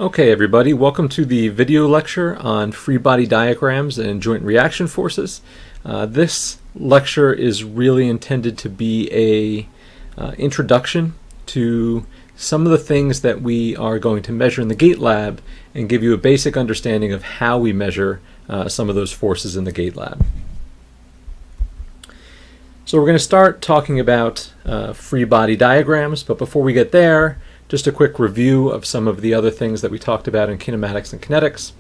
Okay, everybody, welcome to the video lecture on free body diagrams and joint reaction forces. This lecture is really intended to be a introduction to some of the things that we are going to measure in the GATE lab and give you a basic understanding of how we measure some of those forces in the GATE lab. So we're going to start talking about free body diagrams, but before we get there, just a quick review of some of the other things that we talked about in kinematics and kinetics.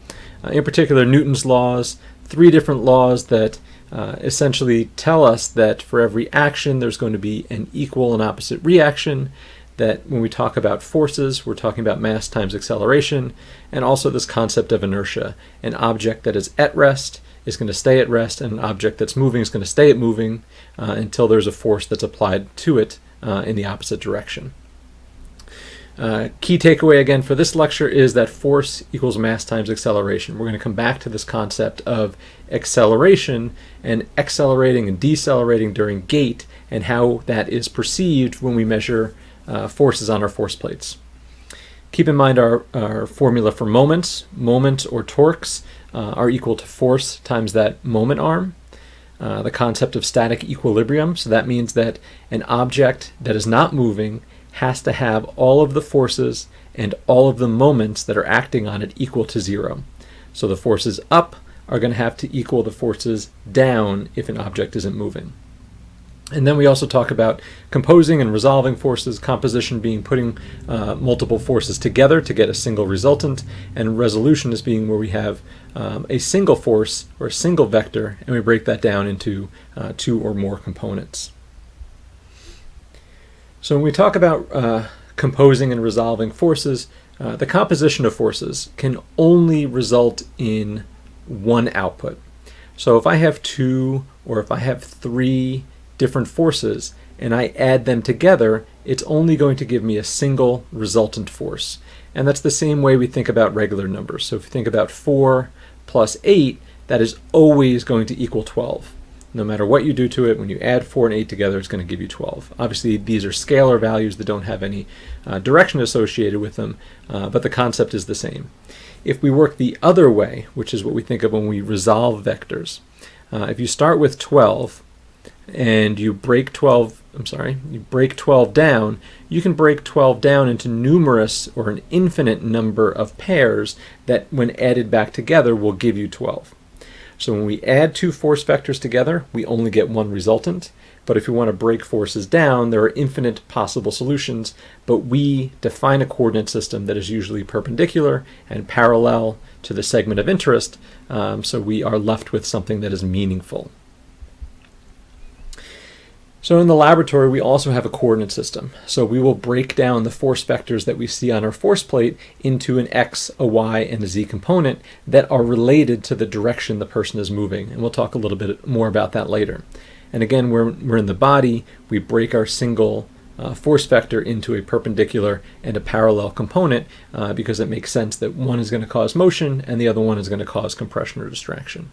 In particular, Newton's laws, three different laws that essentially tell us that for every action there's going to be an equal and opposite reaction, that when we talk about forces, we're talking about mass times acceleration, and also this concept of inertia. An object that is at rest is going to stay at rest, and an object that's moving is going to stay at moving until there's a force that's applied to it in the opposite direction. Key takeaway again for this lecture is that force equals mass times acceleration. We're going to come back to this concept of acceleration and accelerating and decelerating during gait and how that is perceived when we measure forces on our force plates. Keep in mind our formula for moments. Moments or torques are equal to force times that moment arm. The concept of static equilibrium, so that means that an object that is not moving has to have all of the forces and all of the moments that are acting on it equal to zero. So the forces up are going to have to equal the forces down if an object isn't moving. And then we also talk about composing and resolving forces, composition being putting multiple forces together to get a single resultant, and resolution is being where we have a single force or a single vector and we break that down into two or more components. So when we talk about composing and resolving forces, the composition of forces can only result in one output. So if I have two or if I have three different forces and I add them together, it's only going to give me a single resultant force. And that's the same way we think about regular numbers. So if you think about 4 plus 8, that is always going to equal 12. No matter what you do to it, when you add 4 and 8 together, it's going to give you 12. Obviously, these are scalar values that don't have any direction associated with them, but the concept is the same. If we work the other way, which is what we think of when we resolve vectors, if you start with 12 and you break 12 down, you can break 12 down into numerous or an infinite number of pairs that when added back together will give you 12. So when we add two force vectors together, we only get one resultant. But if we want to break forces down, there are infinite possible solutions, but we define a coordinate system that is usually perpendicular and parallel to the segment of interest, so we are left with something that is meaningful. So in the laboratory, we also have a coordinate system. So we will break down the force vectors that we see on our force plate into an x, a y, and a z component that are related to the direction the person is moving. And we'll talk a little bit more about that later. And again, we're in the body, we break our single force vector into a perpendicular and a parallel component because it makes sense that one is going to cause motion and the other one is going to cause compression or distraction.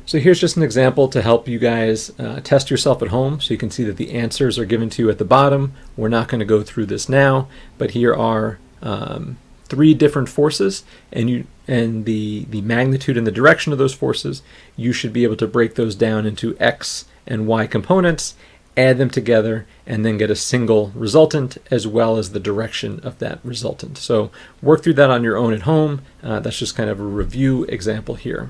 So here's just an example to help you guys test yourself at home so you can see that the answers are given to you at the bottom. We're not going to go through this now, but here are three different forces and the magnitude and the direction of those forces. You should be able to break those down into x and y components, add them together, and then get a single resultant as well as the direction of that resultant. So work through that on your own at home. That's just kind of a review example here.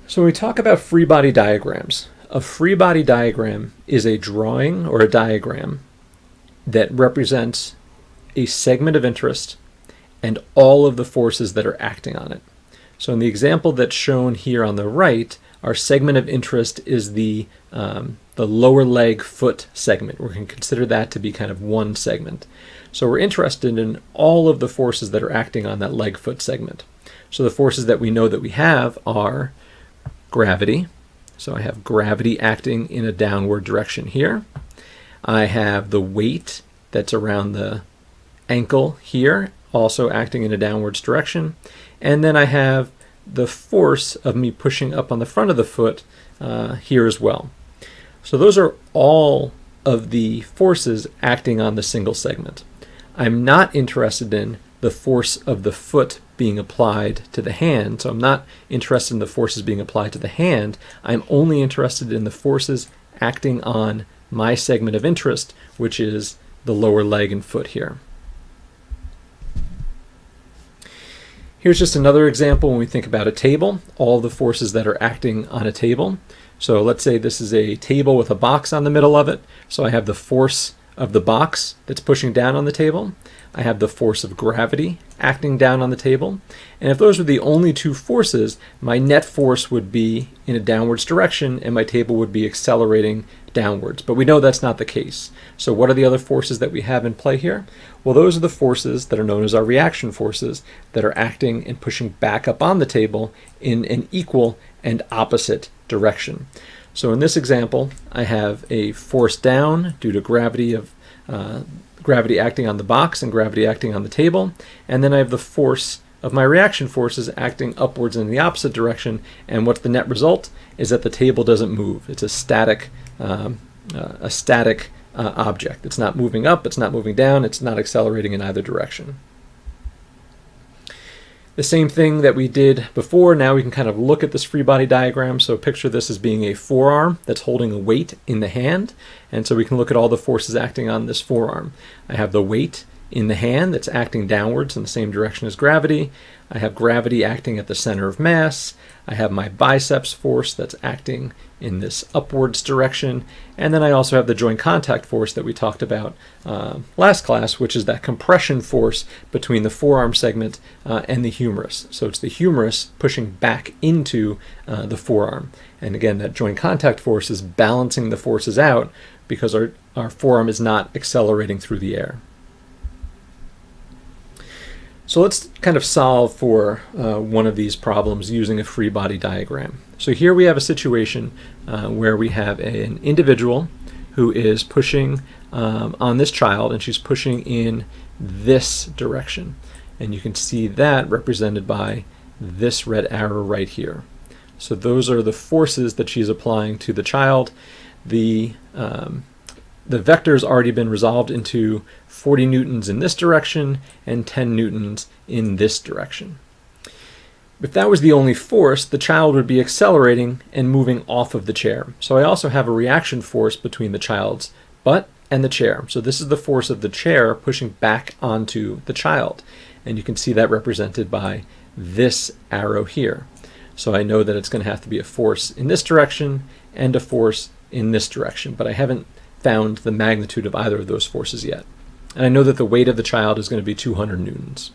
So when we talk about free body diagrams, a free body diagram is a drawing or a diagram that represents a segment of interest and all of the forces that are acting on it. So in the example that's shown here on the right, our segment of interest is the lower leg foot segment. We're going to consider that to be kind of one segment. So we're interested in all of the forces that are acting on that leg foot segment. So the forces that we know that we have are gravity. So I have gravity acting in a downward direction here. I have the weight that's around the ankle here, also acting in a downwards direction. And then I have the force of me pushing up on the front of the foot here as well. So those are all of the forces acting on the single segment. I'm not interested in the force of the foot being applied to the hand, so I'm not interested in the forces being applied to the hand. I'm only interested in the forces acting on my segment of interest, which is the lower leg and foot here. Here's just another example when we think about a table, all the forces that are acting on a table. So let's say this is a table with a box on the middle of it. So I have the force of the box that's pushing down on the table. I have the force of gravity acting down on the table. And if those were the only two forces, my net force would be in a downwards direction and my table would be accelerating downwards. But we know that's not the case. So what are the other forces that we have in play here? Well, those are the forces that are known as our reaction forces that are acting and pushing back up on the table in an equal and opposite direction. So in this example, I have a force down due to gravity acting on the box and gravity acting on the table, and then I have the force of my reaction forces acting upwards in the opposite direction, and what's the net result is that the table doesn't move. It's a static object. It's not moving up, it's not moving down, it's not accelerating in either direction. The same thing that we did before, now we can kind of look at this free body diagram. So picture this as being a forearm that's holding a weight in the hand. And so we can look at all the forces acting on this forearm. I have the weight in the hand that's acting downwards in the same direction as gravity. I have gravity acting at the center of mass. I have my biceps force that's acting in this upwards direction. And then I also have the joint contact force that we talked about last class, which is that compression force between the forearm segment and the humerus. So it's the humerus pushing back into the forearm. And again, that joint contact force is balancing the forces out because our forearm is not accelerating through the air. So let's kind of solve for one of these problems using a free body diagram. So here we have a situation where we have an individual who is pushing on this child, and she's pushing in this direction. And you can see that represented by this red arrow right here. So those are the forces that she's applying to the child. The vector's already been resolved into 40 newtons in this direction and 10 newtons in this direction. If that was the only force, the child would be accelerating and moving off of the chair. So I also have a reaction force between the child's butt and the chair. So this is the force of the chair pushing back onto the child. And you can see that represented by this arrow here. So I know that it's going to have to be a force in this direction and a force in this direction, but I haven't found the magnitude of either of those forces yet. And I know that the weight of the child is going to be 200 newtons.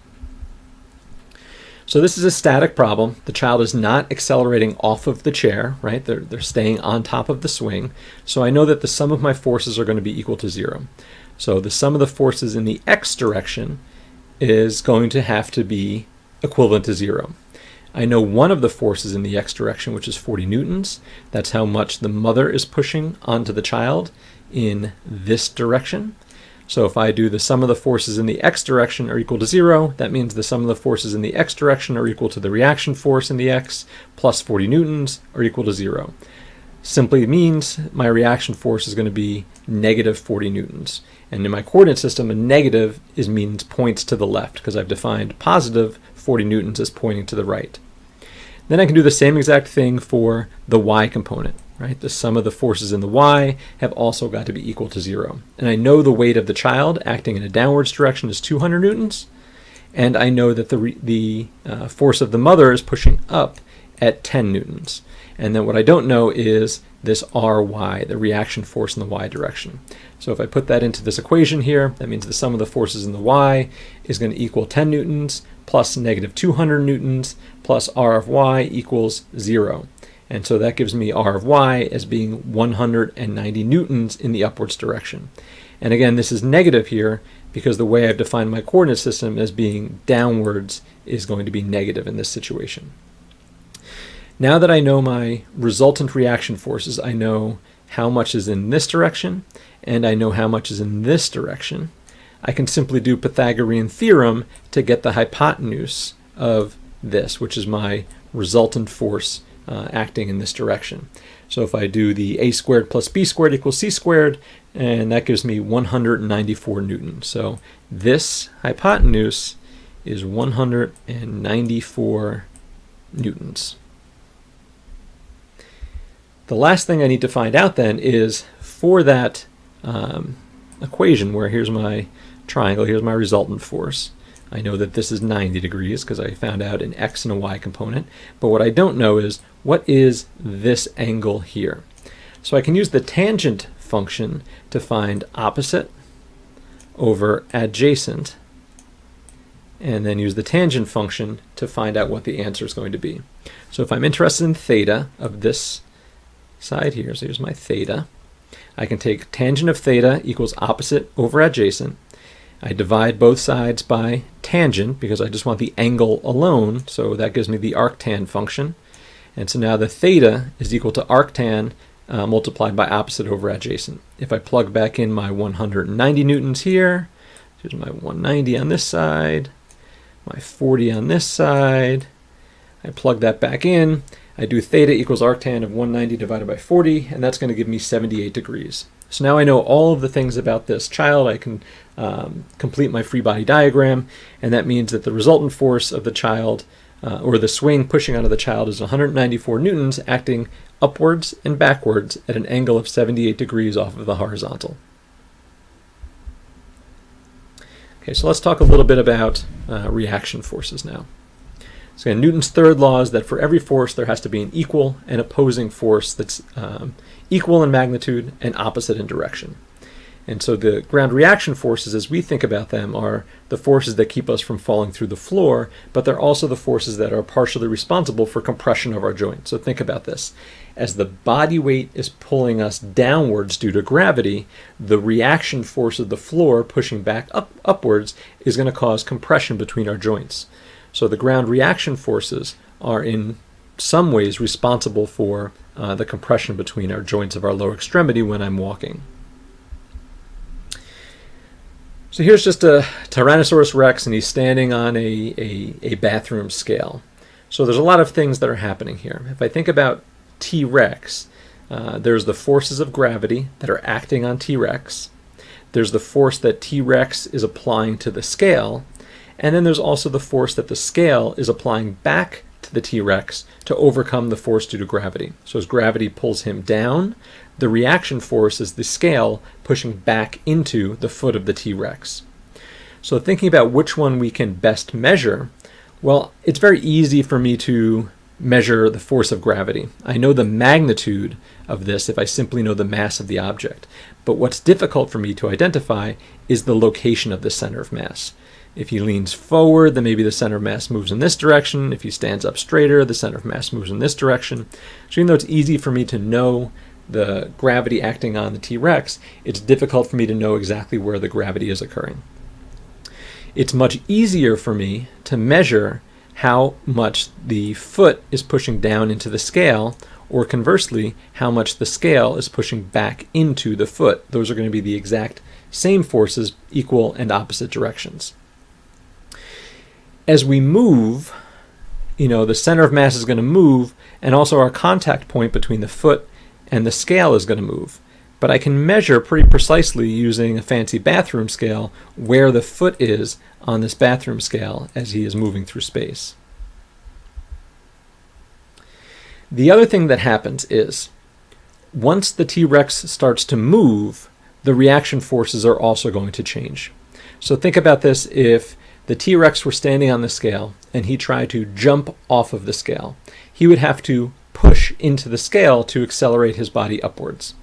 So this is a static problem. The child is not accelerating off of the chair, right? They're staying on top of the swing. So I know that the sum of my forces are going to be equal to 0. So the sum of the forces in the x direction is going to have to be equivalent to 0. I know one of the forces in the x direction, which is 40 newtons. That's how much the mother is pushing onto the child in this direction. So if I do the sum of the forces in the x direction are equal to 0, that means the sum of the forces in the x direction are equal to the reaction force in the x plus 40 newtons are equal to 0. Simply means my reaction force is going to be negative 40 newtons. And in my coordinate system, a negative means points to the left because I've defined positive 40 newtons as pointing to the right. Then I can do the same exact thing for the y component, right? The sum of the forces in the y have also got to be equal to 0. And I know the weight of the child acting in a downwards direction is 200 newtons, and I know that the force of the mother is pushing up at 10 newtons. And then what I don't know is this Ry, the reaction force in the y direction. So if I put that into this equation here, that means the sum of the forces in the y is going to equal 10 newtons plus negative 200 newtons plus R of y equals 0. And so that gives me R of y as being 190 newtons in the upwards direction. And again, this is negative here because the way I've defined my coordinate system as being downwards is going to be negative in this situation. Now that I know my resultant reaction forces, I know how much is in this direction, and I know how much is in this direction. I can simply do Pythagorean theorem to get the hypotenuse of this, which is my resultant force acting in this direction. So if I do the a squared plus b squared equals c squared, and that gives me 194 newtons. So this hypotenuse is 194 newtons. The last thing I need to find out then is for that equation where here's my triangle, here's my resultant force. I know that this is 90 degrees because I found out an x and a y component, but what I don't know is what is this angle here. So I can use the tangent function to find opposite over adjacent, and then use the tangent function to find out what the answer is going to be. So if I'm interested in theta of this side here, so here's my theta, I can take tangent of theta equals opposite over adjacent. I divide both sides by tangent because I just want the angle alone, so that gives me the arctan function. And so now the theta is equal to arctan multiplied by opposite over adjacent. If I plug back in my 190 newtons here, here's my 190 on this side, my 40 on this side, I plug that back in, I do theta equals arctan of 190 divided by 40, and that's going to give me 78 degrees. So now I know all of the things about this child. I can complete my free body diagram, and that means that the resultant force of the child, or the swing pushing onto the child, is 194 newtons acting upwards and backwards at an angle of 78 degrees off of the horizontal. Okay, so let's talk a little bit about reaction forces now. So again, Newton's third law is that for every force there has to be an equal and opposing force that's equal in magnitude and opposite in direction. And so the ground reaction forces, as we think about them, are the forces that keep us from falling through the floor, but they're also the forces that are partially responsible for compression of our joint. So think about this. As the body weight is pulling us downwards due to gravity, the reaction force of the floor pushing back upwards is going to cause compression between our joints. So the ground reaction forces are in some ways responsible for the compression between our joints of our lower extremity when I'm walking. So here's just a Tyrannosaurus Rex, and he's standing on a bathroom scale. So there's a lot of things that are happening here. If I think about T-Rex, there's the forces of gravity that are acting on T-Rex. There's the force that T-Rex is applying to the scale. And then there's also the force that the scale is applying back to the T-Rex to overcome the force due to gravity. So as gravity pulls him down, the reaction force is the scale pushing back into the foot of the T-Rex. So thinking about which one we can best measure, well, it's very easy for me to measure the force of gravity. I know the magnitude of this if I simply know the mass of the object. But what's difficult for me to identify is the location of the center of mass. If he leans forward, then maybe the center of mass moves in this direction. If he stands up straighter, the center of mass moves in this direction. So even though it's easy for me to know the gravity acting on the T-Rex, it's difficult for me to know exactly where the gravity is occurring. It's much easier for me to measure how much the foot is pushing down into the scale, or conversely, how much the scale is pushing back into the foot. Those are going to be the exact same forces, equal and opposite directions. As we move, the center of mass is going to move, and also our contact point between the foot and the scale is going to move. But I can measure pretty precisely using a fancy bathroom scale where the foot is on this bathroom scale as he is moving through space. The other thing that happens is, once the T-Rex starts to move, the reaction forces are also going to change. So think about this: if the T-Rex were standing on the scale and he tried to jump off of the scale, he would have to push into the scale to accelerate his body upwards.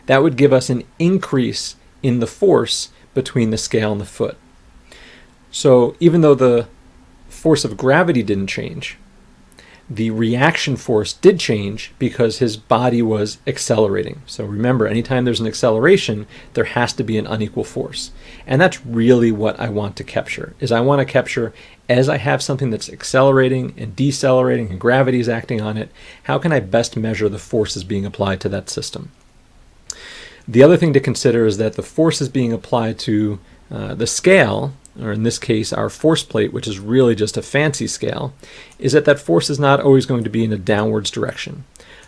That would give us an increase in the force between the scale and the foot. So even though the force of gravity didn't change, the reaction force did change because his body was accelerating. So remember, anytime there's an acceleration, there has to be an unequal force. And that's really what I want to capture, is I want to capture, as I have something that's accelerating and decelerating and gravity is acting on it, how can I best measure the forces being applied to that system? The other thing to consider is that the forces being applied to the scale or in this case our force plate, which is really just a fancy scale, is that that force is not always going to be in a downwards direction.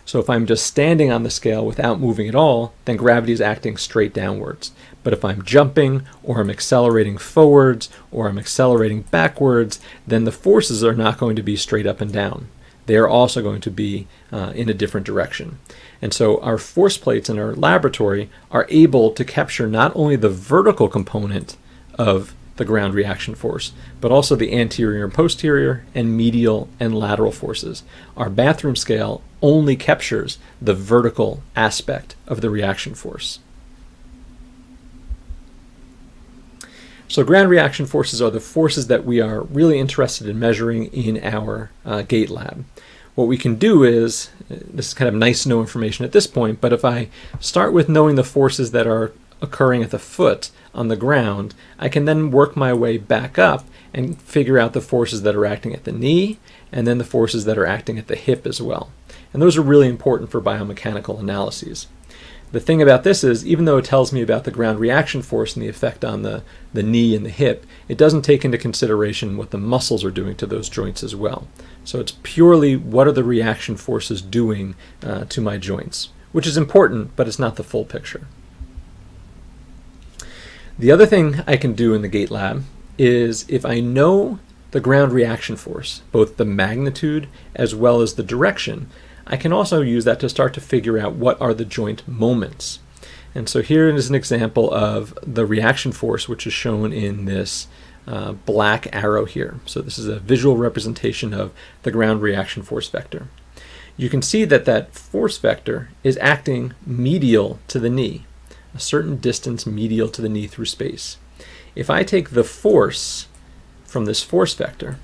So if I'm just standing on the scale without moving at all, then gravity is acting straight downwards. But if I'm jumping, or I'm accelerating forwards, or I'm accelerating backwards, then the forces are not going to be straight up and down. They are also going to be in a different direction. And so our force plates in our laboratory are able to capture not only the vertical component of the ground reaction force, but also the anterior and posterior and medial and lateral forces. Our bathroom scale only captures the vertical aspect of the reaction force. So ground reaction forces are the forces that we are really interested in measuring in our GATE lab. What we can do is, this is kind of nice to know information at this point, but if I start with knowing the forces that are occurring at the foot on the ground, I can then work my way back up and figure out the forces that are acting at the knee, and then the forces that are acting at the hip as well. And those are really important for biomechanical analyses. The thing about this is, even though it tells me about the ground reaction force and the effect on the knee and the hip, it doesn't take into consideration what the muscles are doing to those joints as well. So it's purely what are the reaction forces doing to my joints, which is important, but it's not the full picture. The other thing I can do in the GATE lab is, if I know the ground reaction force, both the magnitude as well as the direction, I can also use that to start to figure out what are the joint moments. And so here is an example of the reaction force, which is shown in this black arrow here. So this is a visual representation of the ground reaction force vector. You can see that that force vector is acting medial to the knee, a certain distance medial to the knee through space. If I take the force from this force vector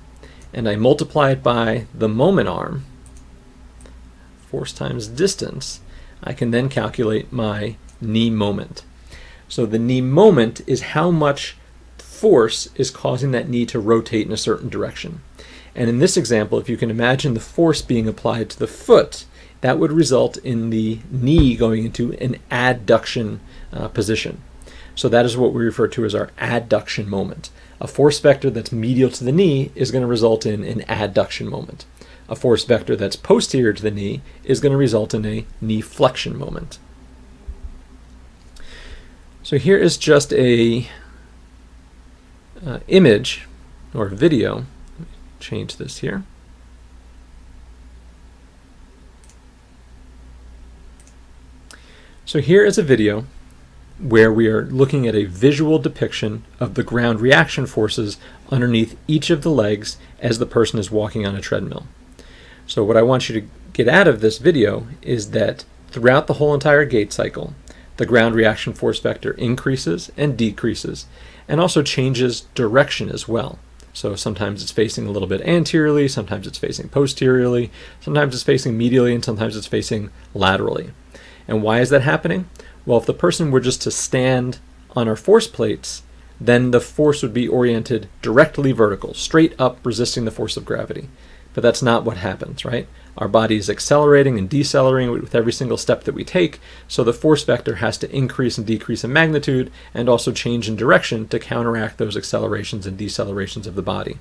and I multiply it by the moment arm, force times distance, I can then calculate my knee moment. So the knee moment is how much force is causing that knee to rotate in a certain direction. And in this example, if you can imagine the force being applied to the foot, that would result in the knee going into an adduction position. So that is what we refer to as our adduction moment. A force vector that's medial to the knee is going to result in an adduction moment. A force vector that's posterior to the knee is going to result in a knee flexion moment. So here is just a image or video. Let me change this here. So here is a video where we are looking at a visual depiction of the ground reaction forces underneath each of the legs as the person is walking on a treadmill. So what I want you to get out of this video is that throughout the whole entire gait cycle, the ground reaction force vector increases and decreases, and also changes direction as well. So sometimes it's facing a little bit anteriorly, sometimes it's facing posteriorly, sometimes it's facing medially, and sometimes it's facing laterally. And why is that happening? Well, if the person were just to stand on our force plates, then the force would be oriented directly vertical, straight up, resisting the force of gravity. But that's not what happens, right? Our body is accelerating and decelerating with every single step that we take, so the force vector has to increase and decrease in magnitude and also change in direction to counteract those accelerations and decelerations of the body.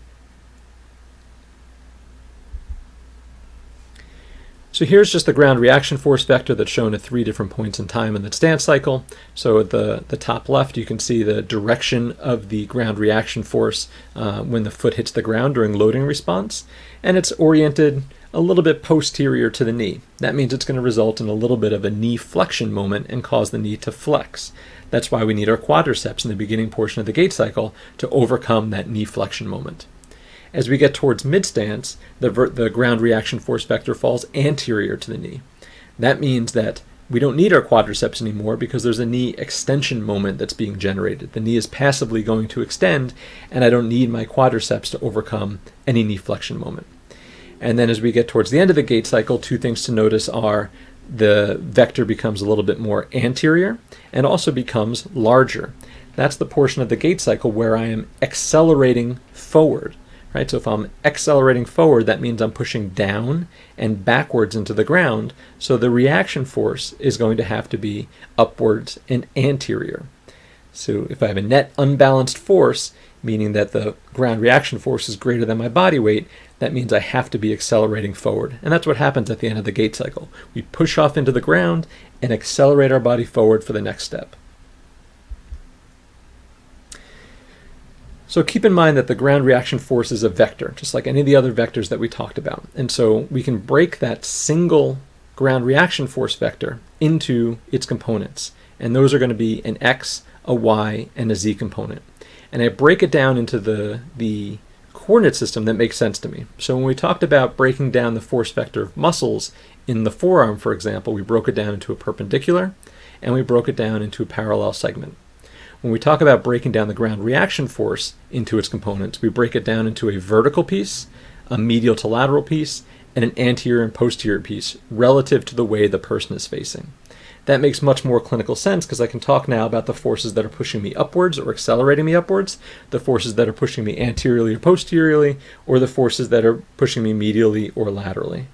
So here's just the ground reaction force vector that's shown at 3 different points in time in the stance cycle. So at the top left, you can see the direction of the ground reaction force when the foot hits the ground during loading response, and it's oriented a little bit posterior to the knee. That means it's going to result in a little bit of a knee flexion moment and cause the knee to flex. That's why we need our quadriceps in the beginning portion of the gait cycle to overcome that knee flexion moment. As we get towards mid-stance, the ground reaction force vector falls anterior to the knee. That means that we don't need our quadriceps anymore because there's a knee extension moment that's being generated. The knee is passively going to extend, and I don't need my quadriceps to overcome any knee flexion moment. And then as we get towards the end of the gait cycle, 2 things to notice are the vector becomes a little bit more anterior and also becomes larger. That's the portion of the gait cycle where I am accelerating forward. Right? So if I'm accelerating forward, that means I'm pushing down and backwards into the ground. So the reaction force is going to have to be upwards and anterior. So if I have a net unbalanced force, meaning that the ground reaction force is greater than my body weight, that means I have to be accelerating forward. And that's what happens at the end of the gait cycle. We push off into the ground and accelerate our body forward for the next step. So keep in mind that the ground reaction force is a vector, just like any of the other vectors that we talked about. And so we can break that single ground reaction force vector into its components. And those are going to be an x, a y, and a z component. And I break it down into the coordinate system that makes sense to me. So when we talked about breaking down the force vector of muscles in the forearm, for example, we broke it down into a perpendicular and we broke it down into a parallel segment. When we talk about breaking down the ground reaction force into its components, we break it down into a vertical piece, a medial to lateral piece, and an anterior and posterior piece relative to the way the person is facing. That makes much more clinical sense because I can talk now about the forces that are pushing me upwards or accelerating me upwards, the forces that are pushing me anteriorly or posteriorly, or the forces that are pushing me medially or laterally.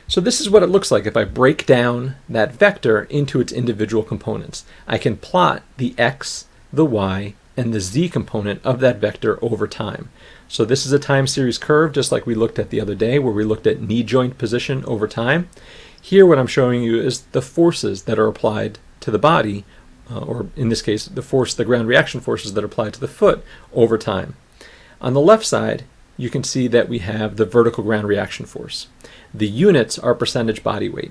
So this is what it looks like if I break down that vector into its individual components. I can plot the x, the y, and the z component of that vector over time. So this is a time series curve, just like we looked at the other day, where we looked at knee joint position over time. Here what I'm showing you is the forces that are applied to the body, or in this case, the ground reaction forces that are applied to the foot over time. On the left side, you can see that we have the vertical ground reaction force. The units are percentage body weight.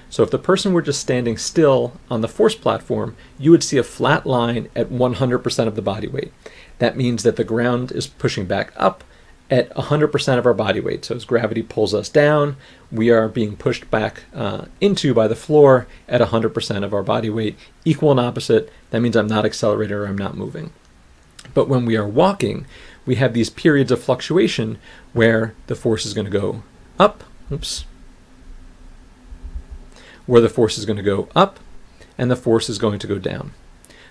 So if the person were just standing still on the force platform, you would see a flat line at 100% of the body weight. That means that the ground is pushing back up at 100% of our body weight. So as gravity pulls us down, we are being pushed back into by the floor at 100% of our body weight. Equal and opposite, that means I'm not accelerating or I'm not moving. But when we are walking, we have these periods of fluctuation where the force is going to go up, where the force is going to go up and the force is going to go down.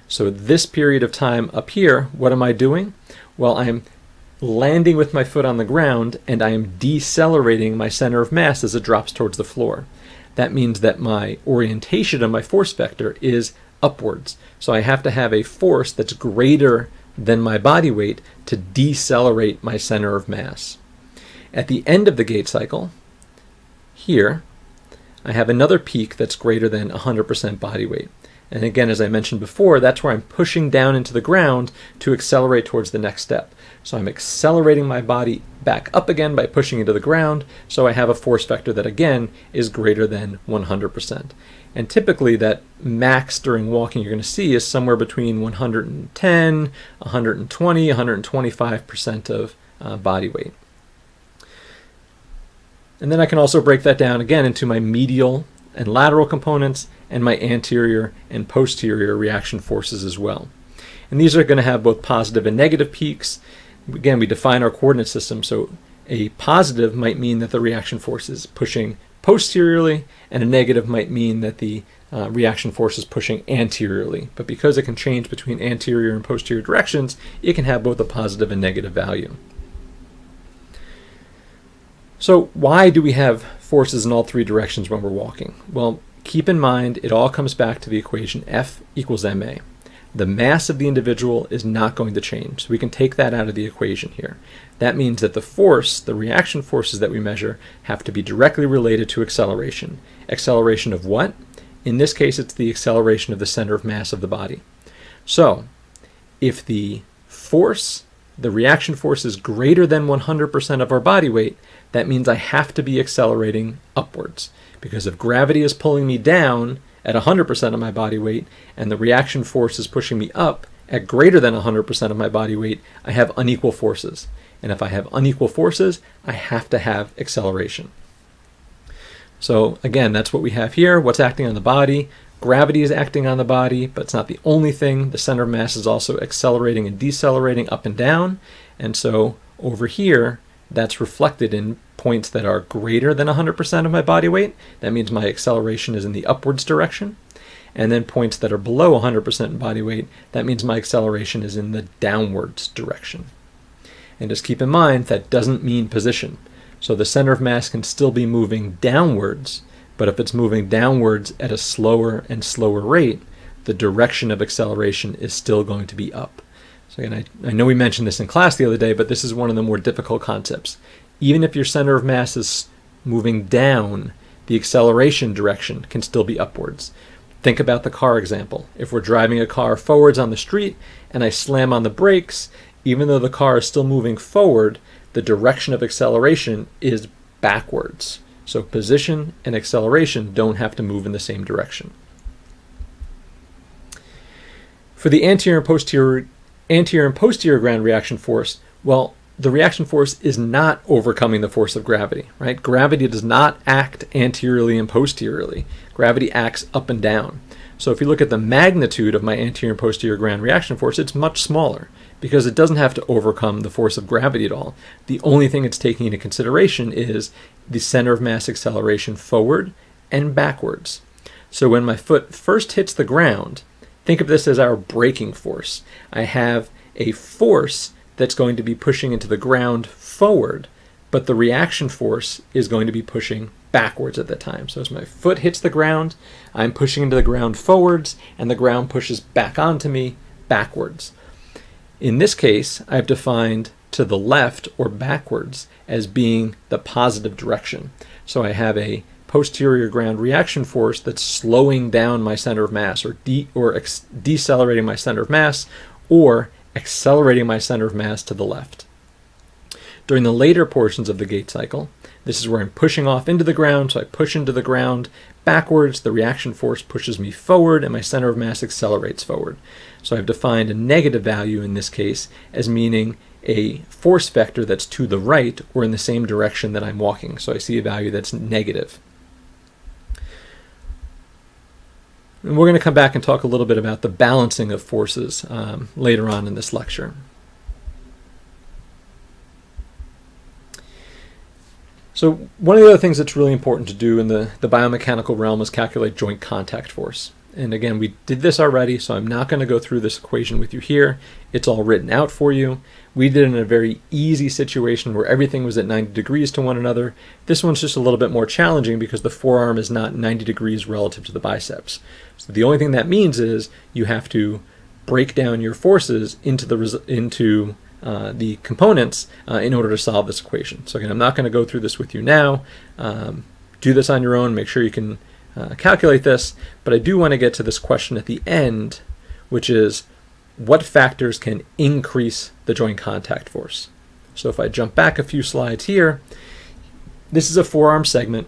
So this period of time up here, what am I doing? Well, I'm landing with my foot on the ground and I am decelerating my center of mass as it drops towards the floor. That means that my orientation of my force vector is upwards. So I have to have a force that's greater than my body weight to decelerate my center of mass. At the end of the gait cycle, here, I have another peak that's greater than 100% body weight. And again, as I mentioned before, that's where I'm pushing down into the ground to accelerate towards the next step. So I'm accelerating my body back up again by pushing into the ground, so I have a force vector that again is greater than 100%. And typically that max during walking you're going to see is somewhere between 110, 120, 125% of body weight. And then I can also break that down again into my medial and lateral components and my anterior and posterior reaction forces as well. And these are going to have both positive and negative peaks. Again, we define our coordinate system, so a positive might mean that the reaction force is pushing posteriorly, and a negative might mean that the reaction force is pushing anteriorly. But because it can change between anterior and posterior directions, it can have both a positive and negative value. So why do we have forces in all three directions when we're walking? Well, keep in mind it all comes back to the equation F equals ma. The mass of the individual is not going to change, so we can take that out of the equation here. That means that the force, the reaction forces that we measure, have to be directly related to acceleration. Acceleration of what? In this case, it's the acceleration of the center of mass of the body. So if the force, the reaction force, is greater than 100% of our body weight, that means I have to be accelerating upwards. Because if gravity is pulling me down at 100% of my body weight and the reaction force is pushing me up at greater than 100% of my body weight, I have unequal forces. And if I have unequal forces, I have to have acceleration. So again, that's what we have here. What's acting on the body? Gravity is acting on the body, but it's not the only thing. The center of mass is also accelerating and decelerating up and down. And so over here, that's reflected in points that are greater than 100% of my body weight. That means my acceleration is in the upwards direction. And then points that are below 100% body weight, that means my acceleration is in the downwards direction. And just keep in mind, that doesn't mean position. So the center of mass can still be moving downwards, But if it's moving downwards at a slower and slower rate, the direction of acceleration is still going to be up. So again, I know we mentioned this in class the other day, but this is one of the more difficult concepts. Even if your center of mass is moving down, the acceleration direction can still be upwards. Think about the car example. If we're driving a car forwards on the street and I slam on the brakes, even though the car is still moving forward, the direction of acceleration is backwards. So position and acceleration don't have to move in the same direction. For the anterior and posterior ground reaction force, well, the reaction force is not overcoming the force of gravity, right? Gravity does not act anteriorly and posteriorly. Gravity acts up and down. So if you look at the magnitude of my anterior and posterior ground reaction force, it's much smaller because it doesn't have to overcome the force of gravity at all. The only thing it's taking into consideration is the center of mass acceleration forward and backwards. So when my foot first hits the ground, think of this as our braking force. I have a force that's going to be pushing into the ground forward, but the reaction force is going to be pushing backwards at that time. So as my foot hits the ground, I'm pushing into the ground forwards, and the ground pushes back onto me backwards. In this case, I've defined to the left or backwards as being the positive direction. So I have a posterior ground reaction force that's slowing down my center of mass, or decelerating my center of mass, or accelerating my center of mass to the left. During the later portions of the gait cycle, this is where I'm pushing off into the ground, so I push into the ground backwards, the reaction force pushes me forward, and my center of mass accelerates forward. So I've defined a negative value in this case as meaning a force vector that's to the right or in the same direction that I'm walking. So I see a value that's negative. And we're going to come back and talk a little bit about the balancing of forces later on in this lecture. So one of the other things that's really important to do in the biomechanical realm is calculate joint contact force. And again, we did this already, so I'm not going to go through this equation with you here. It's all written out for you. We did it in a very easy situation where everything was at 90 degrees to one another. This one's just a little bit more challenging because the forearm is not 90 degrees relative to the biceps. So the only thing that means is you have to break down your forces into the components in order to solve this equation. So again, I'm not going to go through this with you now. Do this on your own. Make sure you can calculate this, but I do want to get to this question at the end, which is what factors can increase the joint contact force? So if I jump back a few slides here, this is a forearm segment.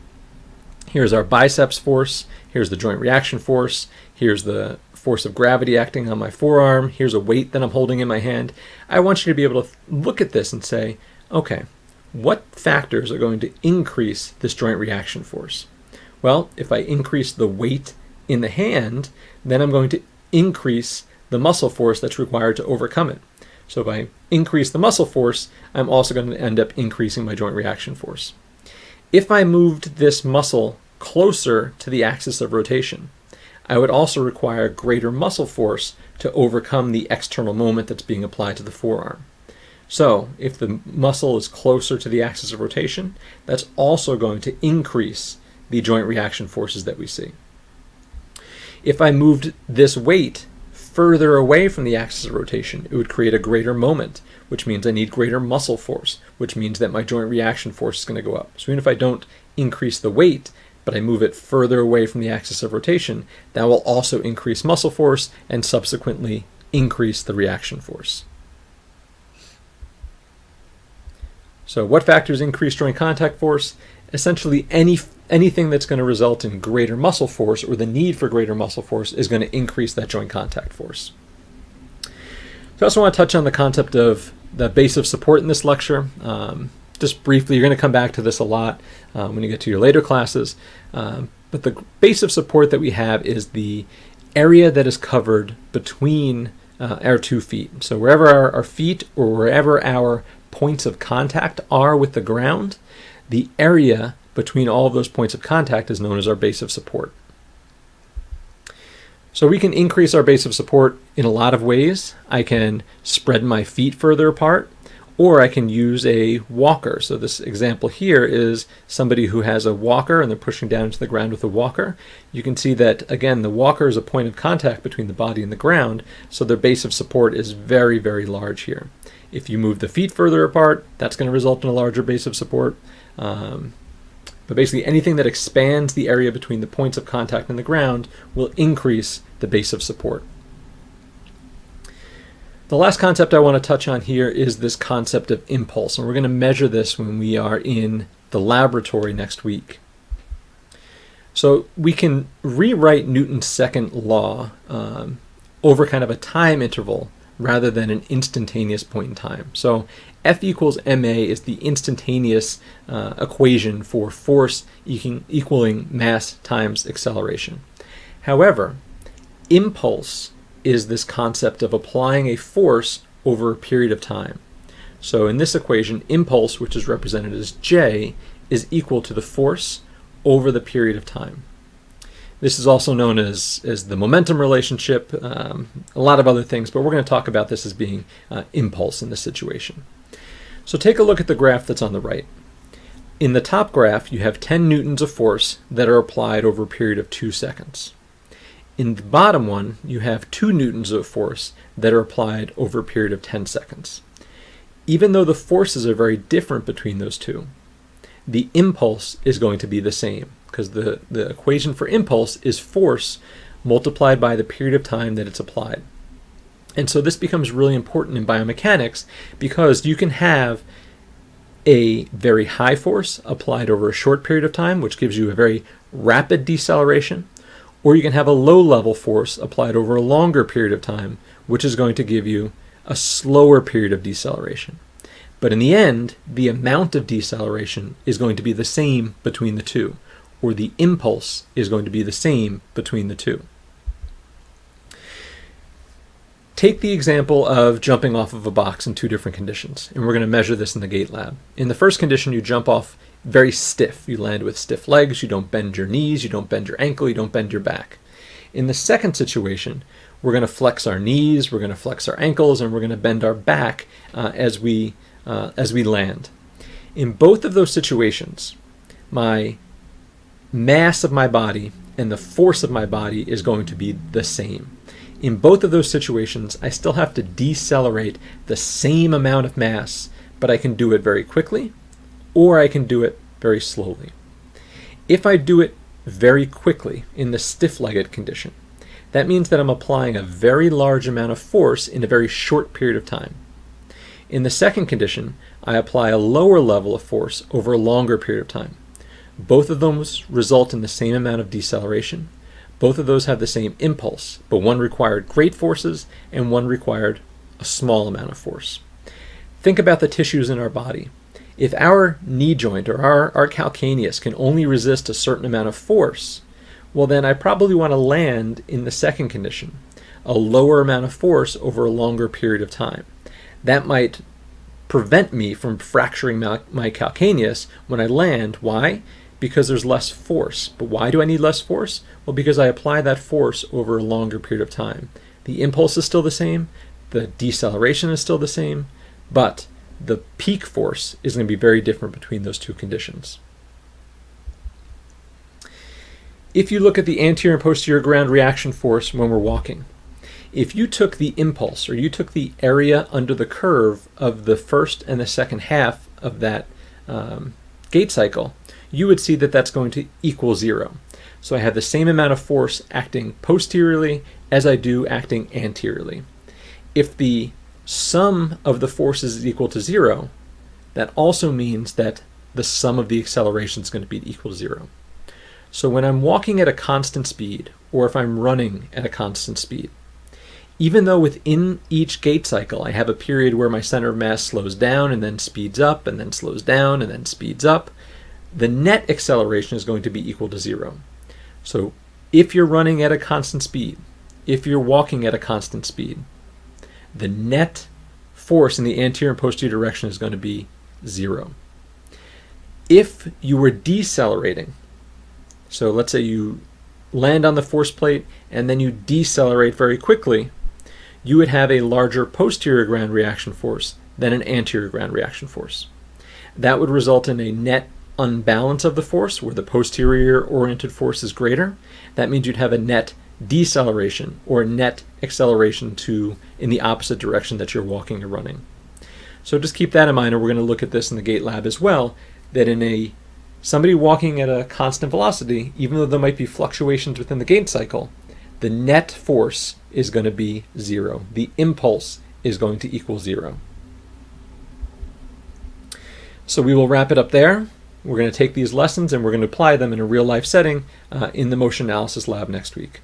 Here's our biceps force. Here's the joint reaction force. Here's the force of gravity acting on my forearm. Here's a weight that I'm holding in my hand. I want you to be able to look at this and say, okay, what factors are going to increase this joint reaction force? Well, if I increase the weight in the hand, then I'm going to increase the muscle force that's required to overcome it. So if I increase the muscle force, I'm also going to end up increasing my joint reaction force. If I moved this muscle closer to the axis of rotation, I would also require greater muscle force to overcome the external moment that's being applied to the forearm. So if the muscle is closer to the axis of rotation, that's also going to increase the joint reaction forces that we see. If I moved this weight further away from the axis of rotation, it would create a greater moment, which means I need greater muscle force, which means that my joint reaction force is going to go up. So even if I don't increase the weight, but I move it further away from the axis of rotation, that will also increase muscle force and subsequently increase the reaction force. So what factors increase joint contact force? Essentially anything that's going to result in greater muscle force or the need for greater muscle force is going to increase that joint contact force. So I also want to touch on the concept of the base of support in this lecture. Just briefly, you're going to come back to this a lot when you get to your later classes. But the base of support that we have is the area that is covered between our 2 feet. So wherever our feet or wherever our points of contact are with the ground, the area between all of those points of contact is known as our base of support. So we can increase our base of support in a lot of ways. I can spread my feet further apart, Or I can use a walker. So this example here is somebody who has a walker and they're pushing down into the ground with a walker. You can see that, again, the walker is a point of contact between the body and the ground, so their base of support is very, very large here. If you move the feet further apart, that's going to result in a larger base of support. But basically anything that expands the area between the points of contact and the ground will increase the base of support. The last concept I want to touch on here is this concept of impulse, and we're going to measure this when we are in the laboratory next week. So we can rewrite Newton's second law over kind of a time interval rather than an instantaneous point in time. So F equals ma is the instantaneous equation for force equaling mass times acceleration. However, impulse is this concept of applying a force over a period of time. So in this equation, impulse, which is represented as J, is equal to the force over the period of time. This is also known as the momentum relationship, a lot of other things, but we're going to talk about this as being impulse in this situation. So take a look at the graph that's on the right. In the top graph, you have 10 newtons of force that are applied over a period of 2 seconds. In the bottom one, you have 2 newtons of force that are applied over a period of 10 seconds. Even though the forces are very different between those two, the impulse is going to be the same, because the equation for impulse is force multiplied by the period of time that it's applied. And so this becomes really important in biomechanics because you can have a very high force applied over a short period of time, which gives you a very rapid deceleration, or you can have a low-level force applied over a longer period of time, which is going to give you a slower period of deceleration. But in the end, the amount of deceleration is going to be the same between the two, or the impulse is going to be the same between the two. Take the example of jumping off of a box in 2 different conditions, and we're going to measure this in the gait lab. In the first condition, you jump off very stiff. You land with stiff legs, you don't bend your knees, you don't bend your ankle, you don't bend your back. In the second situation, we're going to flex our knees, we're going to flex our ankles, and we're going to bend our back as we land. In both of those situations, my mass of my body and the force of my body is going to be the same. In both of those situations, I still have to decelerate the same amount of mass, but I can do it very quickly, or I can do it very slowly. If I do it very quickly in the stiff-legged condition, that means that I'm applying a very large amount of force in a very short period of time. In the second condition, I apply a lower level of force over a longer period of time. Both of those result in the same amount of deceleration. Both of those have the same impulse, but one required great forces and one required a small amount of force. Think about the tissues in our body. If our knee joint or our calcaneus can only resist a certain amount of force, well then I probably want to land in the second condition, a lower amount of force over a longer period of time. That might prevent me from fracturing my calcaneus when I land. Why? Because there's less force. But why do I need less force? Well, because I apply that force over a longer period of time. The impulse is still the same, the deceleration is still the same, but the peak force is going to be very different between those two conditions. If you look at the anterior and posterior ground reaction force when we're walking, if you took the impulse, or you took the area under the curve of the first and the second half of that gait cycle, you would see that that's going to equal 0. So I have the same amount of force acting posteriorly as I do acting anteriorly. If the sum of the forces is equal to 0, that also means that the sum of the acceleration is going to be equal to 0. So when I'm walking at a constant speed, or if I'm running at a constant speed, even though within each gait cycle I have a period where my center of mass slows down and then speeds up and then slows down and then speeds up, the net acceleration is going to be equal to 0. So if you're running at a constant speed, if you're walking at a constant speed, the net force in the anterior and posterior direction is going to be 0. If you were decelerating, so let's say you land on the force plate and then you decelerate very quickly, you would have a larger posterior ground reaction force than an anterior ground reaction force. That would result in a net unbalance of the force, where the posterior oriented force is greater. That means you'd have a net deceleration or a net acceleration in the opposite direction that you're walking or running. So just keep that in mind, and we're going to look at this in the gait lab as well, that in somebody walking at a constant velocity, even though there might be fluctuations within the gait cycle, the net force is going to be zero. The impulse is going to equal zero. So we will wrap it up there. We're going to take these lessons and we're going to apply them in a real life setting in the motion analysis lab next week.